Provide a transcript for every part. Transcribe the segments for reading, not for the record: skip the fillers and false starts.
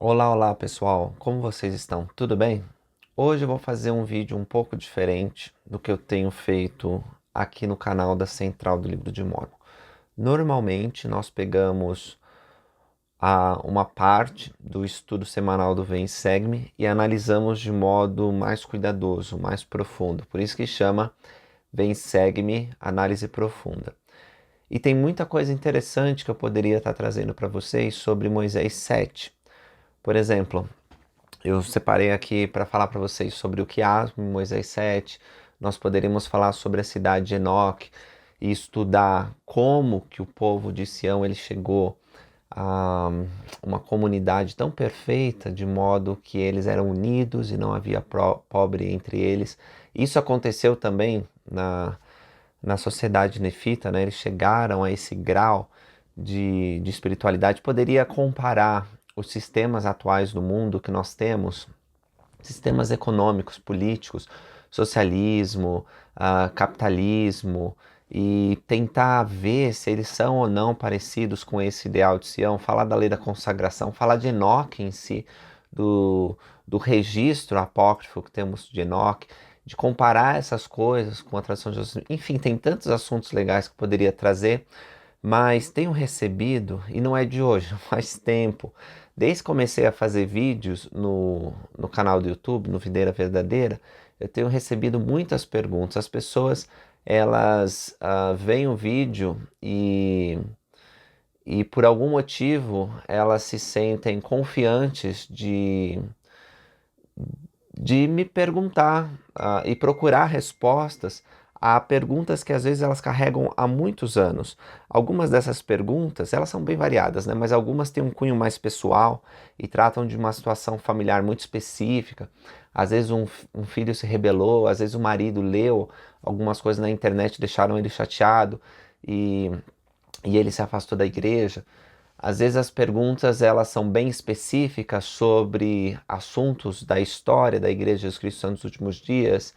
Olá, olá pessoal, como vocês estão? Tudo bem? Hoje eu vou fazer um vídeo um pouco diferente do que eu tenho feito aqui no canal da Central do Livro de Mórmon. Normalmente nós pegamos uma parte do estudo semanal do Vem e Segue-me e analisamos de modo mais cuidadoso, mais profundo. Por isso que chama Vem e Segue-me Análise Profunda. E tem muita coisa interessante que eu poderia estar trazendo para vocês sobre Moisés 7. Por exemplo, eu separei aqui para falar para vocês sobre o quiasmo em Moisés 7. Nós poderíamos falar sobre a cidade de Enoque e estudar como que o povo de Sião ele chegou a uma comunidade tão perfeita, de modo que eles eram unidos e não havia pobre entre eles. Isso aconteceu também na sociedade nefita, né? Eles chegaram a esse grau de espiritualidade. Poderia comparar os sistemas atuais do mundo que nós temos, sistemas econômicos, políticos, socialismo, capitalismo, e tentar ver se eles são ou não parecidos com esse ideal de Sião, falar da lei da consagração, falar de Enoque em si, do registro apócrifo que temos de Enoque, de comparar essas coisas com a tradição de Jesus. Enfim, tem tantos assuntos legais que eu poderia trazer, mas tenho recebido, e não é de hoje, faz tempo, desde que comecei a fazer vídeos no canal do YouTube, no Videira Verdadeira, eu tenho recebido muitas perguntas. As pessoas, elas veem o vídeo e por algum motivo elas se sentem confiantes de me perguntar e procurar respostas a perguntas que às vezes elas carregam há muitos anos. Algumas dessas perguntas, elas são bem variadas, né? Mas algumas têm um cunho mais pessoal e tratam de uma situação familiar muito específica. Às vezes um filho se rebelou, às vezes o marido leu algumas coisas na internet, deixaram ele chateado e, e ele se afastou da igreja. Às vezes as perguntas elas são bem específicas sobre assuntos da história da Igreja de Jesus Cristo dos Últimos Dias.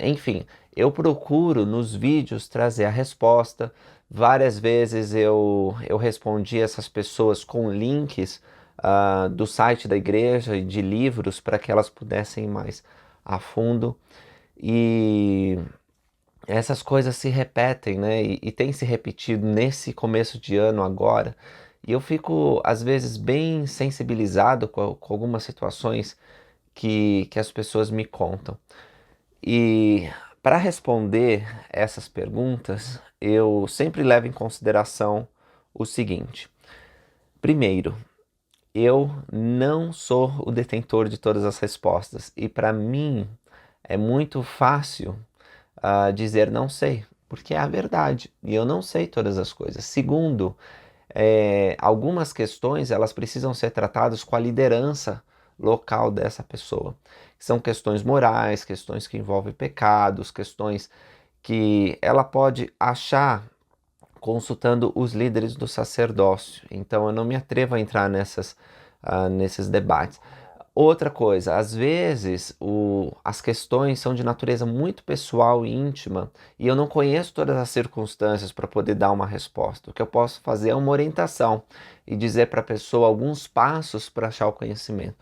Enfim, eu procuro nos vídeos trazer a resposta. Várias vezes eu respondi essas pessoas com links do site da igreja e de livros para que elas pudessem ir mais a fundo. E essas coisas se repetem, né? E tem se repetido nesse começo de ano agora. E eu fico, às vezes, bem sensibilizado com algumas situações que as pessoas me contam. E para responder essas perguntas, eu sempre levo em consideração o seguinte: primeiro, eu não sou o detentor de todas as respostas. E para mim é muito fácil dizer não sei, porque é a verdade e eu não sei todas as coisas. Segundo, algumas questões elas precisam ser tratadas com a liderança local dessa pessoa. São questões morais, questões que envolvem pecados, questões que ela pode achar consultando os líderes do sacerdócio. Então eu não me atrevo a entrar nesses debates. Outra coisa, às vezes as questões são de natureza muito pessoal e íntima e eu não conheço todas as circunstâncias para poder dar uma resposta. O que eu posso fazer é uma orientação e dizer para a pessoa alguns passos para achar o conhecimento.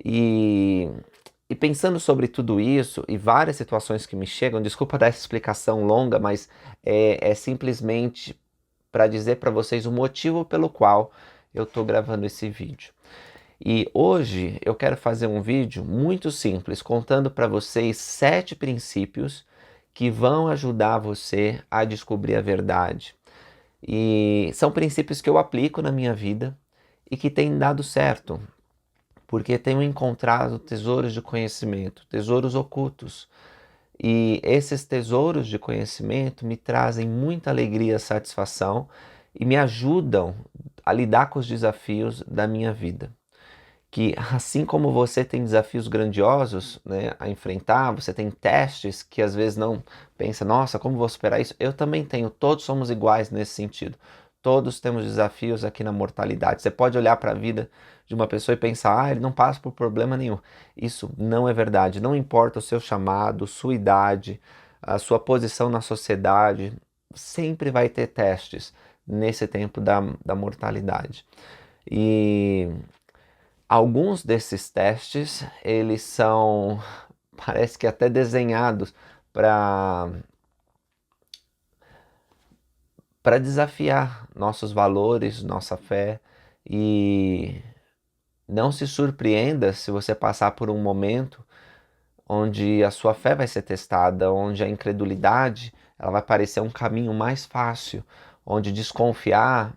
E, e pensando sobre tudo isso e várias situações que me chegam, desculpa dar essa explicação longa, mas é simplesmente para dizer para vocês o motivo pelo qual eu estou gravando esse vídeo. E hoje eu quero fazer um vídeo muito simples, contando para vocês 7 princípios que vão ajudar você a descobrir a verdade. E são princípios que eu aplico na minha vida e que têm dado certo, porque tenho encontrado tesouros de conhecimento, tesouros ocultos. E esses tesouros de conhecimento me trazem muita alegria e satisfação e me ajudam a lidar com os desafios da minha vida. Que assim como você tem desafios grandiosos, né, a enfrentar, você tem testes que às vezes não pensa, nossa, como vou superar isso? Eu também tenho, todos somos iguais nesse sentido. Todos temos desafios aqui na mortalidade. Você pode olhar para a vida de uma pessoa e pensar, ele não passa por problema nenhum. Isso não é verdade. Não importa o seu chamado, sua idade, a sua posição na sociedade, sempre vai ter testes nesse tempo da mortalidade. E Alguns desses testes, eles são, parece que até desenhados para desafiar nossos valores, nossa fé, e não se surpreenda se você passar por um momento onde a sua fé vai ser testada, onde a incredulidade ela vai parecer um caminho mais fácil, onde desconfiar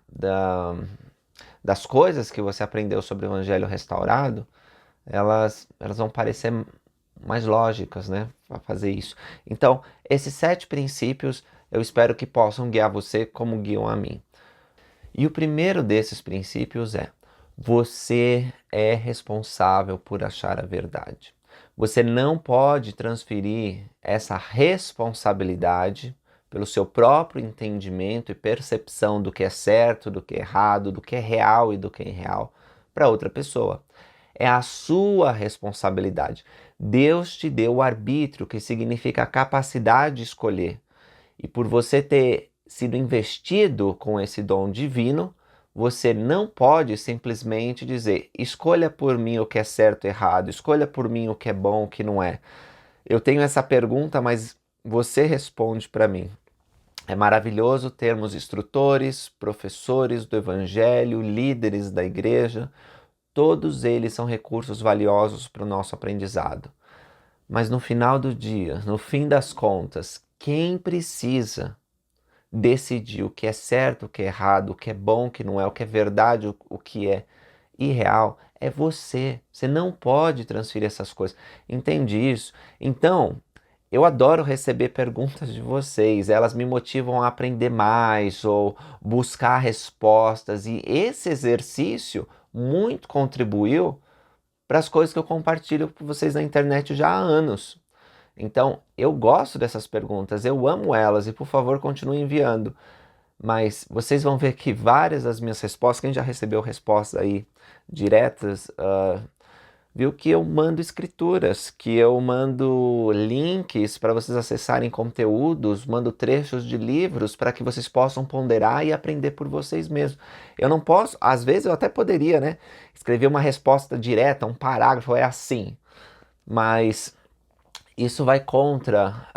das coisas que você aprendeu sobre o Evangelho restaurado, elas vão parecer mais lógicas, né, para fazer isso. Então, esses 7 princípios eu espero que possam guiar você como guiam a mim. E o primeiro desses princípios é: você é responsável por achar a verdade. Você não pode transferir essa responsabilidade pelo seu próprio entendimento e percepção do que é certo, do que é errado, do que é real e do que é irreal para outra pessoa. É a sua responsabilidade. Deus te deu o arbítrio, que significa a capacidade de escolher. E por você ter sido investido com esse dom divino, você não pode simplesmente dizer: escolha por mim o que é certo e errado, escolha por mim o que é bom, o que não é. Eu tenho essa pergunta, mas você responde para mim. É maravilhoso termos instrutores, professores do Evangelho, líderes da igreja. Todos eles são recursos valiosos para o nosso aprendizado. Mas no final do dia, no fim das contas, quem precisa decidir o que é certo, o que é errado, o que é bom, o que não é, o que é verdade, o que é irreal, é você. Você não pode transferir essas coisas. Entende isso? Então, eu adoro receber perguntas de vocês. Elas me motivam a aprender mais ou buscar respostas. E esse exercício muito contribuiu para as coisas que eu compartilho com vocês na internet já há anos. Então, eu gosto dessas perguntas, eu amo elas e por favor continue enviando. Mas vocês vão ver que várias das minhas respostas, quem já recebeu respostas aí diretas, viu que eu mando escrituras, que eu mando links para vocês acessarem conteúdos, mando trechos de livros para que vocês possam ponderar e aprender por vocês mesmos. Eu não posso, às vezes eu até poderia, né, escrever uma resposta direta, um parágrafo, é assim, mas isso vai contra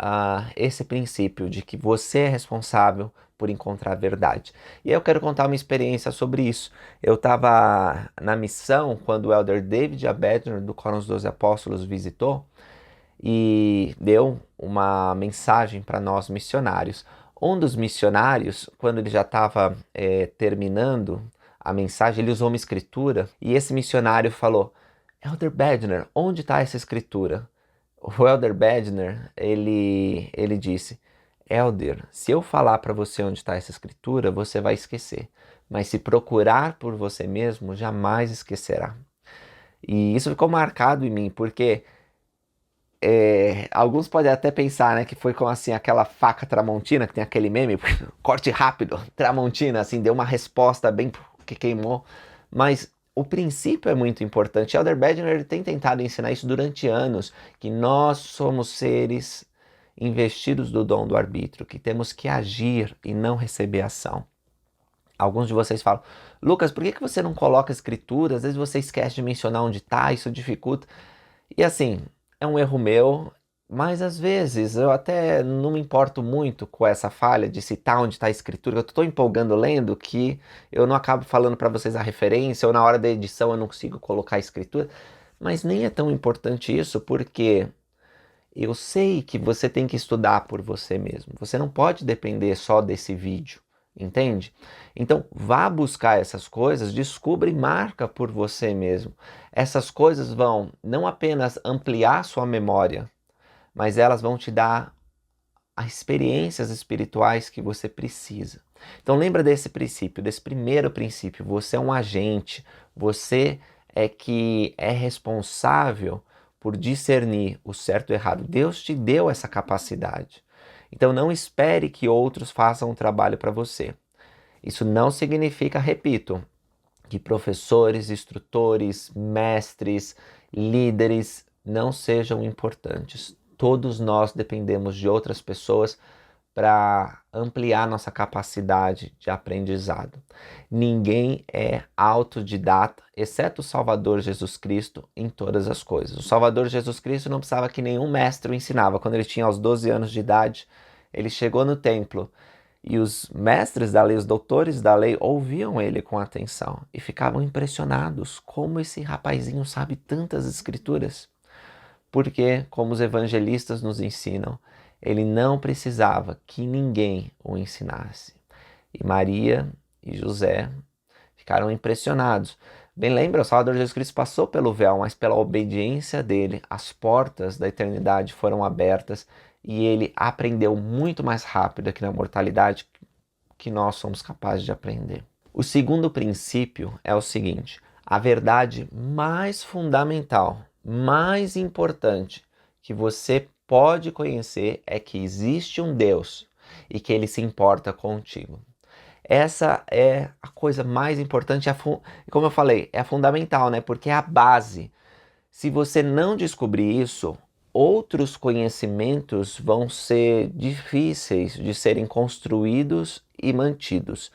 esse princípio de que você é responsável por encontrar a verdade. E aí eu quero contar uma experiência sobre isso. Eu estava na missão quando o elder David Abedner, do Quórum dos 12 Apóstolos, visitou e deu uma mensagem para nós missionários. Um dos missionários, quando ele já estava terminando a mensagem, ele usou uma escritura e esse missionário falou: Elder Bedner, onde está essa escritura? O Elder Bedner, ele disse: Elder, se eu falar para você onde está essa escritura, você vai esquecer. Mas se procurar por você mesmo, jamais esquecerá. E isso ficou marcado em mim, porque alguns podem até pensar, né, que foi com assim aquela faca Tramontina, que tem aquele meme, corte rápido, Tramontina, assim, deu uma resposta bem que queimou. Mas o princípio é muito importante. Elder Bedner ele tem tentado ensinar isso durante anos, que nós somos seres investidos do dom do arbítrio, que temos que agir e não receber ação. Alguns de vocês falam: Lucas, por que você não coloca escritura? Às vezes você esquece de mencionar onde está, isso dificulta. E assim, é um erro meu, mas às vezes eu até não me importo muito com essa falha de citar onde está a escritura. Eu estou empolgando lendo que eu não acabo falando para vocês a referência, ou na hora da edição eu não consigo colocar a escritura. Mas nem é tão importante isso, porque eu sei que você tem que estudar por você mesmo. Você não pode depender só desse vídeo, entende? Então, vá buscar essas coisas, descubra e marca por você mesmo. Essas coisas vão não apenas ampliar sua memória, mas elas vão te dar as experiências espirituais que você precisa. Então, lembra desse princípio, desse primeiro princípio. Você é um agente, você é que é responsável por discernir o certo e o errado. Deus te deu essa capacidade. Então não espere que outros façam o trabalho para você. Isso não significa, repito, que professores, instrutores, mestres, líderes não sejam importantes. Todos nós dependemos de outras pessoas para ampliar nossa capacidade de aprendizado. Ninguém é autodidata, exceto o Salvador Jesus Cristo, em todas as coisas. O Salvador Jesus Cristo não precisava que nenhum mestre o ensinava. Quando ele tinha aos 12 anos de idade, ele chegou no templo e os mestres da lei, os doutores da lei, ouviam ele com atenção e ficavam impressionados como esse rapazinho sabe tantas escrituras. Porque, como os evangelistas nos ensinam, ele não precisava que ninguém o ensinasse. E Maria e José ficaram impressionados. Bem lembra, o Salvador Jesus Cristo passou pelo véu, mas pela obediência dele, as portas da eternidade foram abertas e ele aprendeu muito mais rápido aqui na mortalidade que nós somos capazes de aprender. O segundo princípio é o seguinte: a verdade mais fundamental, mais importante que você pode conhecer é que existe um Deus e que ele se importa contigo. Essa é a coisa mais importante, como eu falei, é fundamental, né? Porque é a base. Se você não descobrir isso, outros conhecimentos vão ser difíceis de serem construídos e mantidos.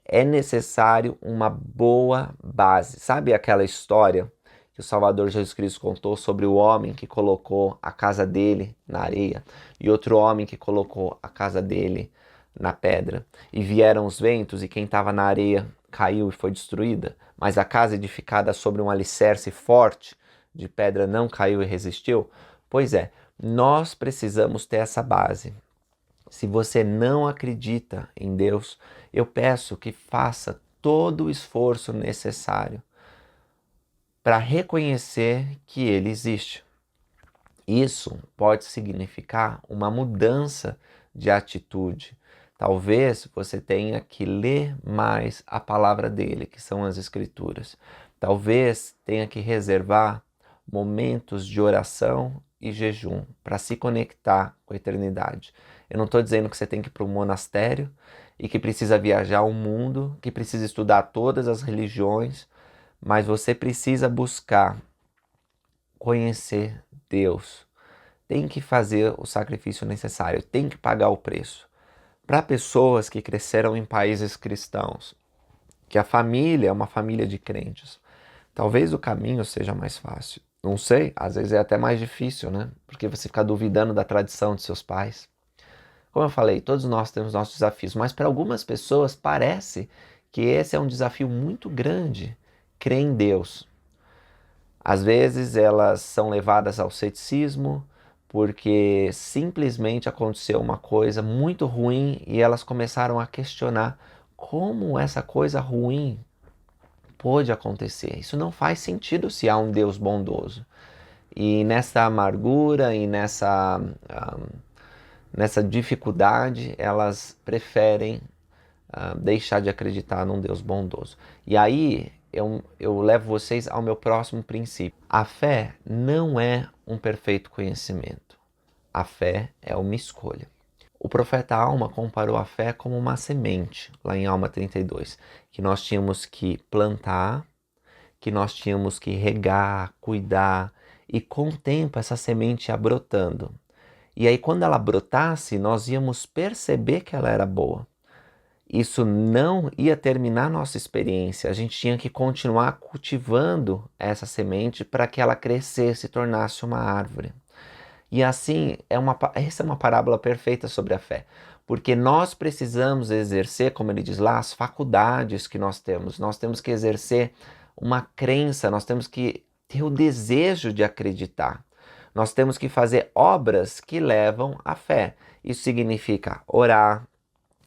É necessário uma boa base. Sabe aquela história que o Salvador Jesus Cristo contou sobre o homem que colocou a casa dele na areia e outro homem que colocou a casa dele na pedra? E vieram os ventos e quem estava na areia caiu e foi destruída, mas a casa edificada sobre um alicerce forte de pedra não caiu e resistiu? Pois é, nós precisamos ter essa base. Se você não acredita em Deus, eu peço que faça todo o esforço necessário para reconhecer que Ele existe. Isso pode significar uma mudança de atitude. Talvez você tenha que ler mais a palavra dele, que são as Escrituras. Talvez tenha que reservar momentos de oração e jejum para se conectar com a eternidade. Eu não estou dizendo que você tem que ir para um monastério e que precisa viajar o mundo, que precisa estudar todas as religiões, mas você precisa buscar conhecer Deus. Tem que fazer o sacrifício necessário, tem que pagar o preço. Para pessoas que cresceram em países cristãos, que a família é uma família de crentes, talvez o caminho seja mais fácil. Não sei, às vezes é até mais difícil, né? Porque você fica duvidando da tradição de seus pais. Como eu falei, todos nós temos nossos desafios, mas para algumas pessoas parece que esse é um desafio muito grande, crer em Deus. Às vezes elas são levadas ao ceticismo porque simplesmente aconteceu uma coisa muito ruim e elas começaram a questionar como essa coisa ruim pôde acontecer. Isso não faz sentido se há um Deus bondoso. E nessa amargura e nessa dificuldade, elas preferem deixar de acreditar num Deus bondoso. E aí eu levo vocês ao meu próximo princípio. A fé não é um perfeito conhecimento. A fé é uma escolha. O profeta Alma comparou a fé como uma semente, lá em Alma 32, que nós tínhamos que plantar, que nós tínhamos que regar, cuidar, e com o tempo essa semente ia brotando. E aí quando ela brotasse, nós íamos perceber que ela era boa. Isso não ia terminar nossa experiência, a gente tinha que continuar cultivando essa semente para que ela crescesse e tornasse uma árvore. E assim, essa é uma parábola perfeita sobre a fé, porque nós precisamos exercer, como ele diz lá, as faculdades que nós temos que exercer uma crença, nós temos que ter o desejo de acreditar, nós temos que fazer obras que levam à fé. Isso significa orar,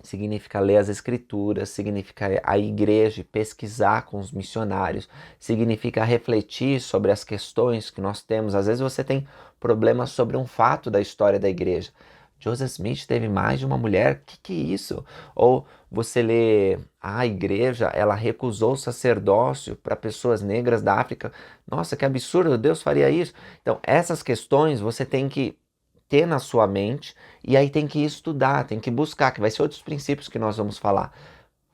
significa ler as escrituras, significa a igreja, pesquisar com os missionários, significa refletir sobre as questões que nós temos. Às vezes você tem problemas sobre um fato da história da igreja. Joseph Smith teve mais de uma mulher, que é isso? Ou você lê, a igreja, ela recusou o sacerdócio para pessoas negras da África. Nossa, que absurdo, Deus faria isso? Então, essas questões você tem que ter na sua mente e aí tem que estudar, tem que buscar, que vai ser outros princípios que nós vamos falar.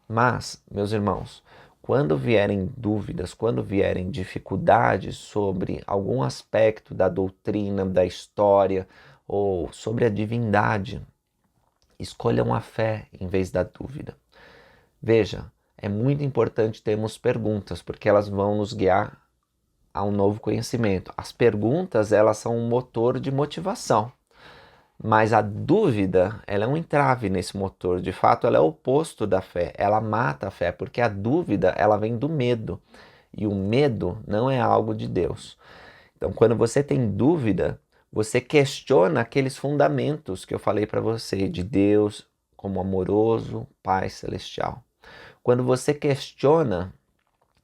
Mas, meus irmãos, quando vierem dúvidas, quando vierem dificuldades sobre algum aspecto da doutrina, da história ou sobre a divindade, Escolham a fé em vez da dúvida. Veja, é muito importante termos perguntas, porque elas vão nos guiar a um novo conhecimento. As perguntas, elas são um motor de motivação. Mas a dúvida, ela é um entrave nesse motor. De fato, ela é o oposto da fé. Ela mata a fé, porque a dúvida, ela vem do medo. E o medo não é algo de Deus. Então, quando você tem dúvida, você questiona aqueles fundamentos que eu falei para você, de Deus como amoroso, Pai Celestial. Quando você questiona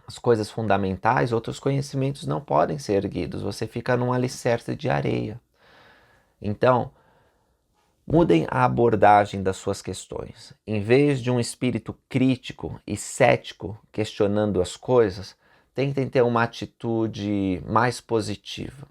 as coisas fundamentais, outros conhecimentos não podem ser erguidos. Você fica num alicerce de areia. Então, mudem a abordagem das suas questões. Em vez de um espírito crítico e cético questionando as coisas, tentem ter uma atitude mais positiva.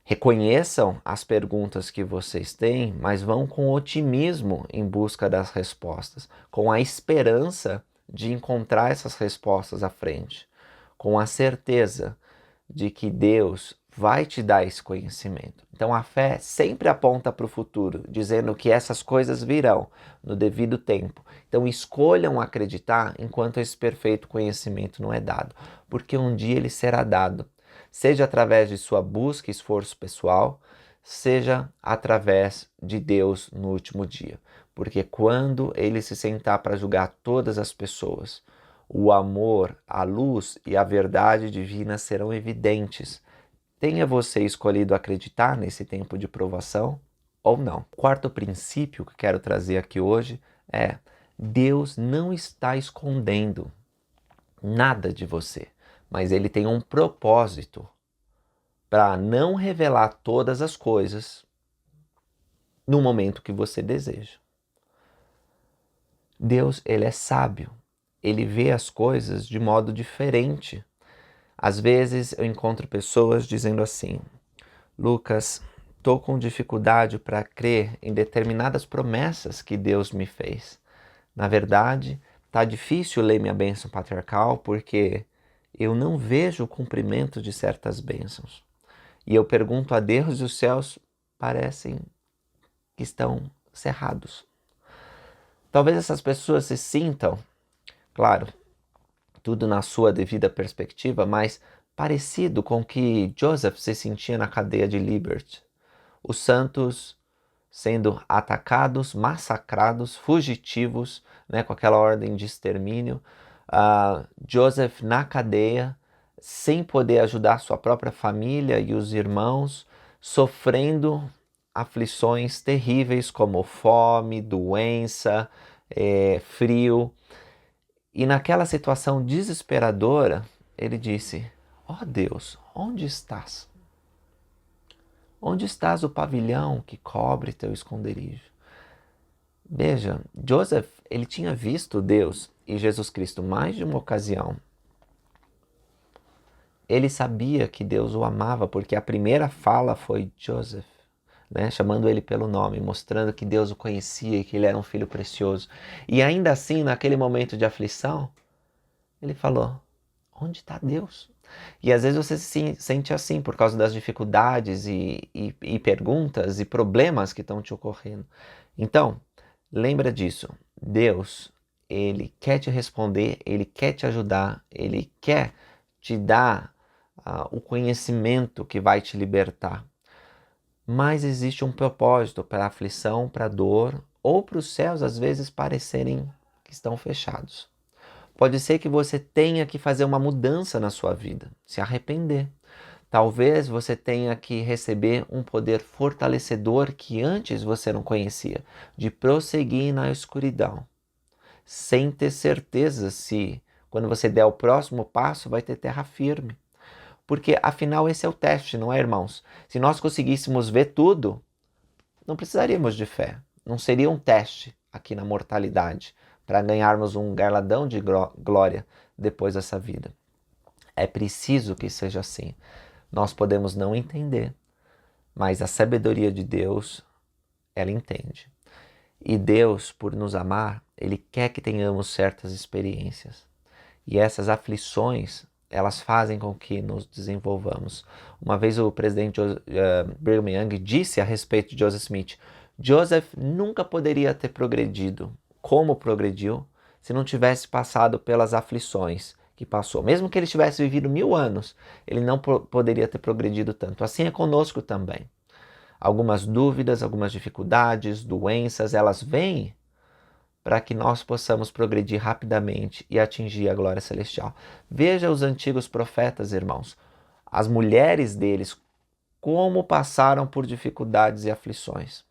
Reconheçam as perguntas que vocês têm, mas vão com otimismo em busca das respostas, com a esperança de encontrar essas respostas à frente, com a certeza de que Deus vai te dar esse conhecimento. Então a fé sempre aponta para o futuro, dizendo que essas coisas virão no devido tempo. Então escolham acreditar enquanto esse perfeito conhecimento não é dado, porque um dia ele será dado, seja através de sua busca e esforço pessoal, seja através de Deus no último dia. Porque quando ele se sentar para julgar todas as pessoas, o amor, a luz e a verdade divina serão evidentes. Tenha você escolhido acreditar nesse tempo de provação ou não. O quarto princípio que quero trazer aqui hoje é: Deus não está escondendo nada de você, mas Ele tem um propósito para não revelar todas as coisas no momento que você deseja. Deus, Ele é sábio. Ele vê as coisas de modo diferente. Às vezes eu encontro pessoas dizendo assim: Lucas, estou com dificuldade para crer em determinadas promessas que Deus me fez. Na verdade, está difícil ler minha bênção patriarcal porque eu não vejo o cumprimento de certas bênçãos. E eu pergunto a Deus e os céus parecem que estão cerrados. Talvez essas pessoas se sintam, claro, tudo na sua devida perspectiva, mas parecido com o que Joseph se sentia na cadeia de Liberty. Os santos sendo atacados, massacrados, fugitivos, né, com aquela ordem de extermínio. Joseph na cadeia, sem poder ajudar sua própria família e os irmãos, sofrendo aflições terríveis como fome, doença, frio. E naquela situação desesperadora, ele disse: ó Deus, onde estás? Onde estás o pavilhão que cobre teu esconderijo? Veja, Joseph, ele tinha visto Deus e Jesus Cristo mais de uma ocasião. Ele sabia que Deus o amava, porque a primeira fala foi Joseph, né? Chamando ele pelo nome, mostrando que Deus o conhecia e que ele era um filho precioso. E ainda assim, naquele momento de aflição, ele falou: onde está Deus? E às vezes você se sente assim por causa das dificuldades e perguntas e problemas que estão te ocorrendo. Então, lembra disso. Deus, Ele quer te responder, Ele quer te ajudar, Ele quer te dar o conhecimento que vai te libertar. Mas existe um propósito para a aflição, para a dor, ou para os céus às vezes parecerem que estão fechados. Pode ser que você tenha que fazer uma mudança na sua vida, se arrepender. Talvez você tenha que receber um poder fortalecedor que antes você não conhecia, de prosseguir na escuridão, sem ter certeza se, quando você der o próximo passo, vai ter terra firme. Porque, afinal, esse é o teste, não é, irmãos? Se nós conseguíssemos ver tudo, não precisaríamos de fé. Não seria um teste aqui na mortalidade, para ganharmos um galardão de glória depois dessa vida. É preciso que seja assim. Nós podemos não entender, mas a sabedoria de Deus, ela entende. E Deus, por nos amar, Ele quer que tenhamos certas experiências. E essas aflições, elas fazem com que nos desenvolvamos. Uma vez o presidente Brigham Young disse a respeito de Joseph Smith: Joseph nunca poderia ter progredido como progrediu se não tivesse passado pelas aflições que passou. Mesmo que ele tivesse vivido 1000 anos, ele não poderia ter progredido tanto. Assim é conosco também. Algumas dúvidas, algumas dificuldades, doenças, elas vêm para que nós possamos progredir rapidamente e atingir a glória celestial. Veja os antigos profetas, irmãos, as mulheres deles, como passaram por dificuldades e aflições.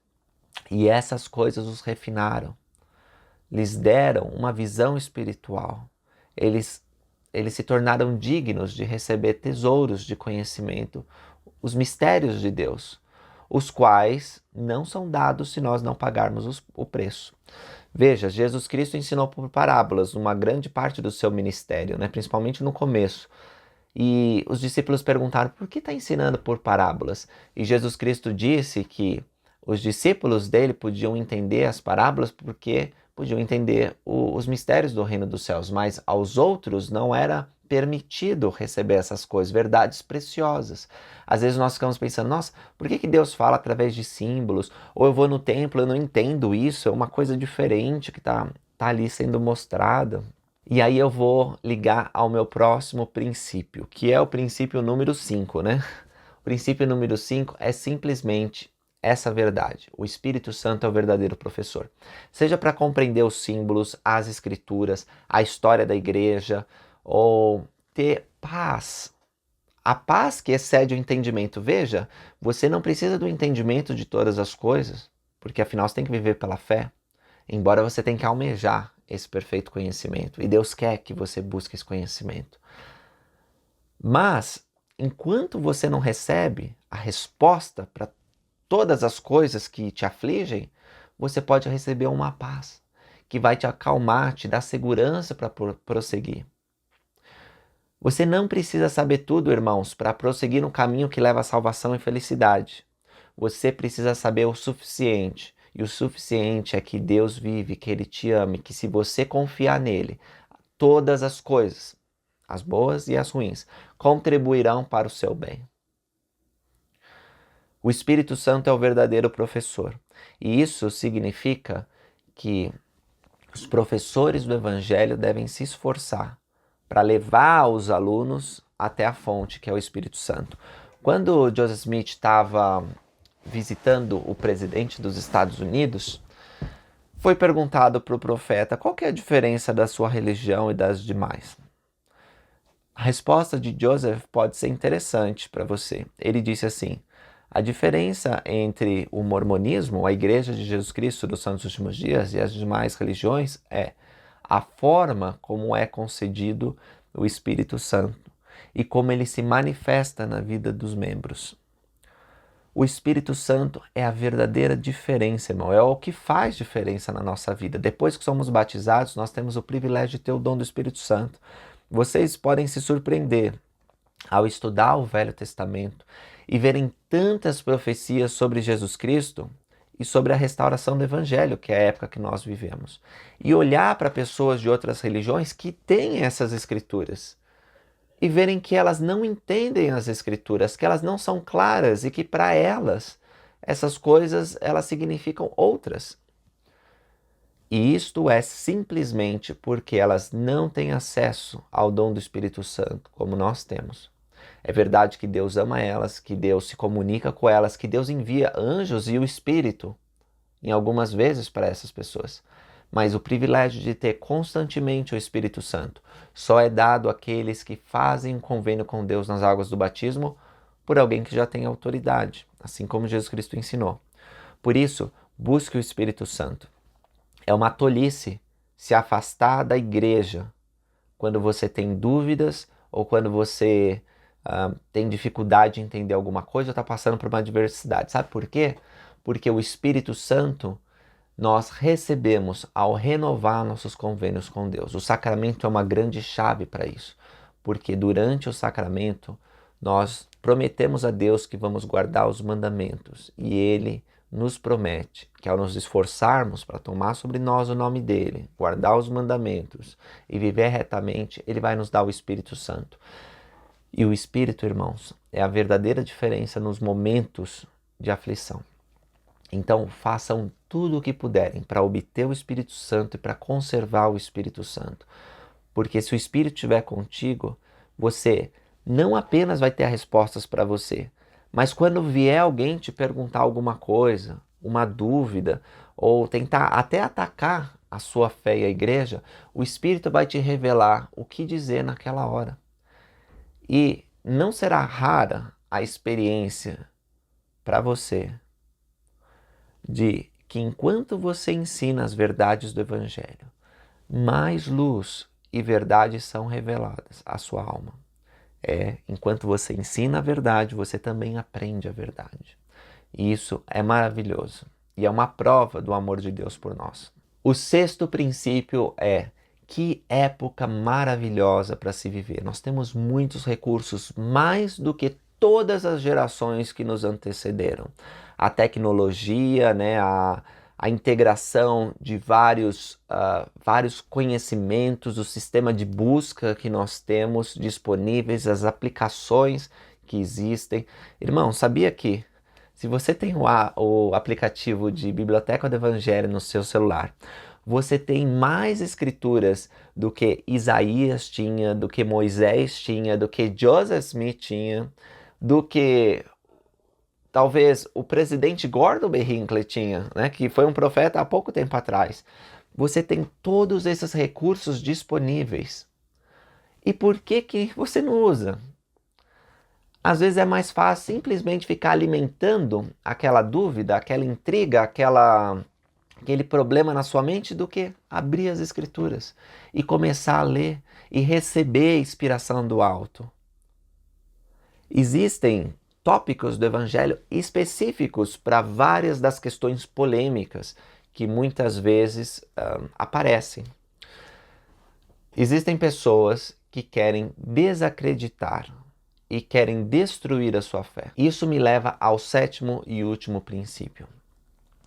E essas coisas os refinaram, lhes deram uma visão espiritual. Eles se tornaram dignos de receber tesouros de conhecimento, os mistérios de Deus, os quais não são dados se nós não pagarmos o preço. Veja, Jesus Cristo ensinou por parábolas uma grande parte do seu ministério, né? Principalmente no começo. E os discípulos perguntaram, por que está ensinando por parábolas? E Jesus Cristo disse que os discípulos dele podiam entender as parábolas porque podiam entender os mistérios do reino dos céus, mas aos outros não era permitido receber essas coisas, verdades preciosas. Às vezes nós ficamos pensando, nossa, por que Deus fala através de símbolos? Ou eu vou no templo, eu não entendo isso, é uma coisa diferente que está ali sendo mostrada. E aí eu vou ligar ao meu próximo princípio, que é o princípio número 5, né? O princípio número 5 é simplesmente essa verdade. O Espírito Santo é o verdadeiro professor. Seja para compreender os símbolos, as escrituras, a história da igreja, ou ter paz. A paz que excede o entendimento. Veja, você não precisa do entendimento de todas as coisas, porque afinal você tem que viver pela fé, embora você tenha que almejar esse perfeito conhecimento. E Deus quer que você busque esse conhecimento. Mas, enquanto você não recebe a resposta para todas as coisas que te afligem, você pode receber uma paz que vai te acalmar, te dar segurança para prosseguir. Você não precisa saber tudo, irmãos, para prosseguir no caminho que leva à salvação e felicidade. Você precisa saber o suficiente. E o suficiente é que Deus vive, que Ele te ame, que se você confiar nele, todas as coisas, as boas e as ruins, contribuirão para o seu bem. O Espírito Santo é o verdadeiro professor. E isso significa que os professores do Evangelho devem se esforçar para levar os alunos até a fonte, que é o Espírito Santo. Quando Joseph Smith estava visitando o presidente dos Estados Unidos, foi perguntado para o profeta qual que é a diferença da sua religião e das demais. A resposta de Joseph pode ser interessante para você. Ele disse assim: a diferença entre o mormonismo, a Igreja de Jesus Cristo dos Santos Últimos Dias, e as demais religiões é a forma como é concedido o Espírito Santo e como ele se manifesta na vida dos membros. O Espírito Santo é a verdadeira diferença, irmão. É o que faz diferença na nossa vida. Depois que somos batizados, nós temos o privilégio de ter o dom do Espírito Santo. Vocês podem se surpreender ao estudar o Velho Testamento e verem tantas profecias sobre Jesus Cristo e sobre a restauração do Evangelho, que é a época que nós vivemos. E olhar para pessoas de outras religiões que têm essas escrituras e verem que elas não entendem as escrituras, que elas não são claras e que para elas essas coisas elas significam outras. E isto é simplesmente porque elas não têm acesso ao dom do Espírito Santo, como nós temos. É verdade que Deus ama elas, que Deus se comunica com elas, que Deus envia anjos e o Espírito em algumas vezes para essas pessoas. Mas o privilégio de ter constantemente o Espírito Santo só é dado àqueles que fazem um convênio com Deus nas águas do batismo por alguém que já tem autoridade, assim como Jesus Cristo ensinou. Por isso, busque o Espírito Santo. É uma tolice se afastar da igreja quando você tem dúvidas ou quando você tem dificuldade de entender alguma coisa ou está passando por uma adversidade. Sabe por quê? Porque o Espírito Santo nós recebemos ao renovar nossos convênios com Deus. O sacramento é uma grande chave para isso, porque durante o sacramento nós prometemos a Deus que vamos guardar os mandamentos e Ele nos promete que ao nos esforçarmos para tomar sobre nós o nome dEle, guardar os mandamentos e viver retamente, Ele vai nos dar o Espírito Santo. E o Espírito, irmãos, é a verdadeira diferença nos momentos de aflição. Então, façam tudo o que puderem para obter o Espírito Santo e para conservar o Espírito Santo. Porque se o Espírito estiver contigo, você não apenas vai ter as respostas para você, mas quando vier alguém te perguntar alguma coisa, uma dúvida, ou tentar até atacar a sua fé e a igreja, o Espírito vai te revelar o que dizer naquela hora. E não será rara a experiência para você de que enquanto você ensina as verdades do Evangelho, mais luz e verdade são reveladas à sua alma. Enquanto você ensina a verdade, você também aprende a verdade. E isso é maravilhoso. E é uma prova do amor de Deus por nós. O sexto princípio é: que época maravilhosa para se viver. Nós temos muitos recursos, mais do que todas as gerações que nos antecederam. A tecnologia, né, a integração de vários conhecimentos, o sistema de busca que nós temos disponíveis, as aplicações que existem. Irmão, sabia que se você tem o aplicativo de Biblioteca do Evangelho no seu celular, você tem mais escrituras do que Isaías tinha, do que Moisés tinha, do que Joseph Smith tinha, do que talvez o presidente Gordon B. Hinckley tinha, né, que foi um profeta há pouco tempo atrás. Você tem todos esses recursos disponíveis. E por que você não usa? Às vezes é mais fácil simplesmente ficar alimentando aquela dúvida, aquela intriga, aquele problema na sua mente do que abrir as escrituras e começar a ler e receber a inspiração do alto. Existem tópicos do Evangelho específicos para várias das questões polêmicas que muitas vezes aparecem. Existem pessoas que querem desacreditar e querem destruir a sua fé. Isso me leva ao sétimo e último princípio.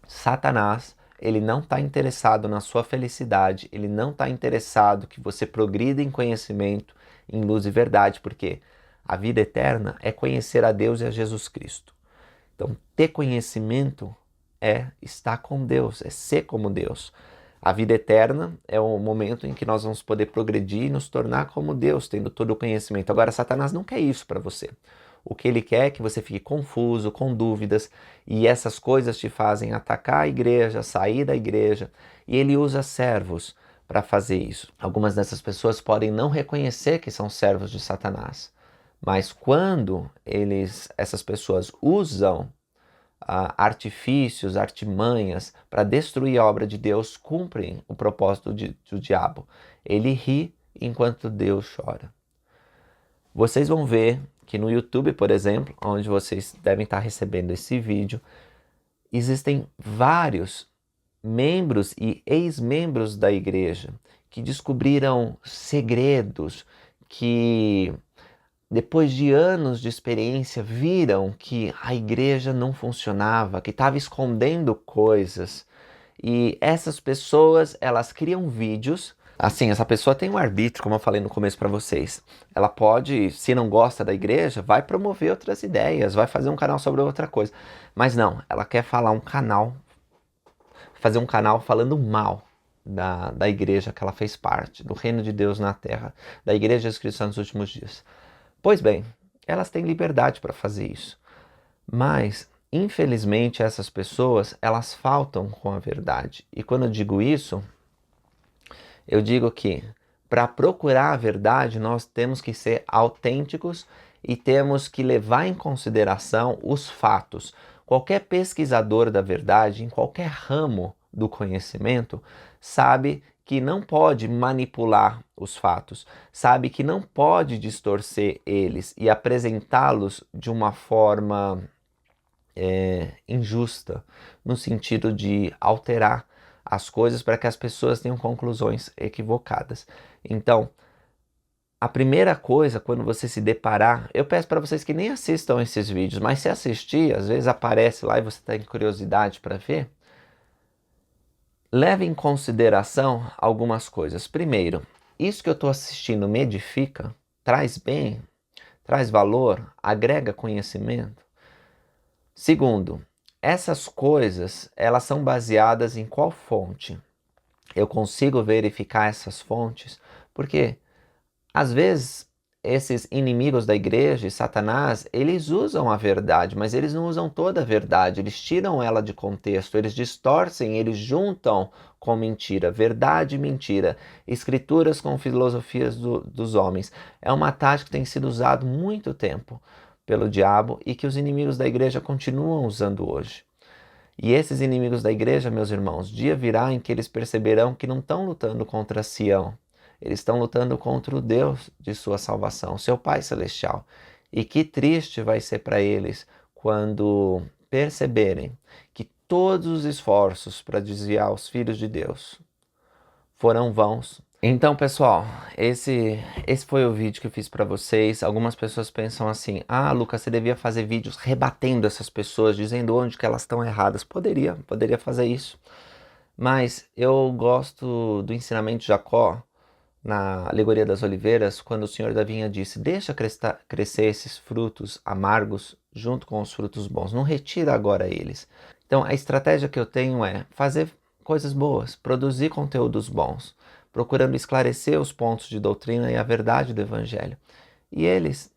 Satanás, ele não está interessado na sua felicidade, ele não está interessado que você progrida em conhecimento, em luz e verdade, porque a vida eterna é conhecer a Deus e a Jesus Cristo. Então, ter conhecimento é estar com Deus, é ser como Deus. A vida eterna é o momento em que nós vamos poder progredir e nos tornar como Deus, tendo todo o conhecimento. Agora, Satanás não quer isso para você. O que ele quer é que você fique confuso, com dúvidas, e essas coisas te fazem atacar a igreja, sair da igreja, e ele usa servos para fazer isso. Algumas dessas pessoas podem não reconhecer que são servos de Satanás, mas quando essas pessoas usam artifícios, artimanhas para destruir a obra de Deus, cumprem o propósito do diabo. Ele ri enquanto Deus chora. Vocês vão ver que no YouTube, por exemplo, onde vocês devem estar recebendo esse vídeo, existem vários membros e ex-membros da igreja que descobriram segredos, que depois de anos de experiência viram que a igreja não funcionava, que estava escondendo coisas. E essas pessoas, elas criam vídeos. Assim, essa pessoa tem um arbítrio, como eu falei no começo para vocês. Ela pode, se não gosta da igreja, vai promover outras ideias, vai fazer um canal sobre outra coisa. Mas não, ela quer fazer um canal falando mal da igreja que ela fez parte, do reino de Deus na terra, da igreja de Jesus Cristo nos últimos dias. Pois bem, elas têm liberdade para fazer isso. Mas, infelizmente, essas pessoas, elas faltam com a verdade. E quando eu digo isso, eu digo que para procurar a verdade, nós temos que ser autênticos e temos que levar em consideração os fatos. Qualquer pesquisador da verdade, em qualquer ramo do conhecimento, sabe que não pode manipular os fatos, sabe que não pode distorcer eles e apresentá-los de uma forma injusta, no sentido de alterar as coisas para que as pessoas tenham conclusões equivocadas. Então, a primeira coisa, quando você se deparar, eu peço para vocês que nem assistam esses vídeos, mas se assistir, às vezes aparece lá e você tem curiosidade para ver, leve em consideração algumas coisas. Primeiro, isso que eu estou assistindo me edifica? Traz bem? Traz valor? Agrega conhecimento? Segundo, Essas coisas, elas são baseadas em qual fonte? Eu consigo verificar essas fontes? Porque às vezes esses inimigos da igreja e Satanás, eles usam a verdade, mas eles não usam toda a verdade, eles tiram ela de contexto, eles distorcem, eles juntam com mentira, verdade e mentira, escrituras com filosofias dos homens. É uma tática que tem sido usada muito tempo pelo diabo e que os inimigos da igreja continuam usando hoje. E esses inimigos da igreja, meus irmãos, dia virá em que eles perceberão que não estão lutando contra Sião, eles estão lutando contra o Deus de sua salvação, seu Pai Celestial. E que triste vai ser para eles quando perceberem que todos os esforços para desviar os filhos de Deus foram vãos. Então, pessoal, esse foi o vídeo que eu fiz para vocês. Algumas pessoas pensam assim: ah, Lucas, você devia fazer vídeos rebatendo essas pessoas, dizendo onde que elas estão erradas. Poderia fazer isso. Mas eu gosto do ensinamento de Jacó, na Alegoria das Oliveiras, quando o Senhor da Vinha disse: deixa crescer esses frutos amargos junto com os frutos bons, não retira agora eles. Então, a estratégia que eu tenho é fazer coisas boas, produzir conteúdos bons, procurando esclarecer os pontos de doutrina e a verdade do Evangelho. E eles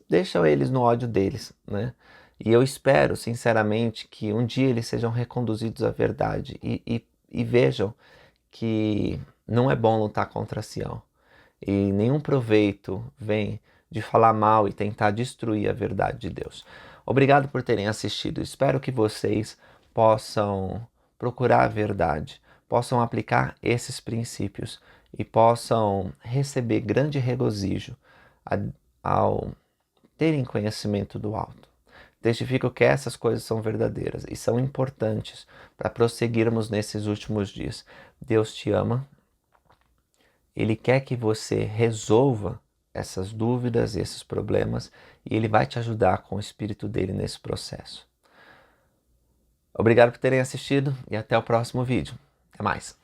deixam eles no ódio deles, né? E eu espero, sinceramente, que um dia eles sejam reconduzidos à verdade e vejam que não é bom lutar contra Sião. E nenhum proveito vem de falar mal e tentar destruir a verdade de Deus. Obrigado por terem assistido. Espero que vocês possam procurar a verdade, possam aplicar esses princípios e possam receber grande regozijo ao terem conhecimento do alto. Testifico que essas coisas são verdadeiras e são importantes para prosseguirmos nesses últimos dias. Deus te ama. Ele quer que você resolva essas dúvidas, esses problemas, e Ele vai te ajudar com o Espírito dele nesse processo. Obrigado por terem assistido e até o próximo vídeo. Até mais!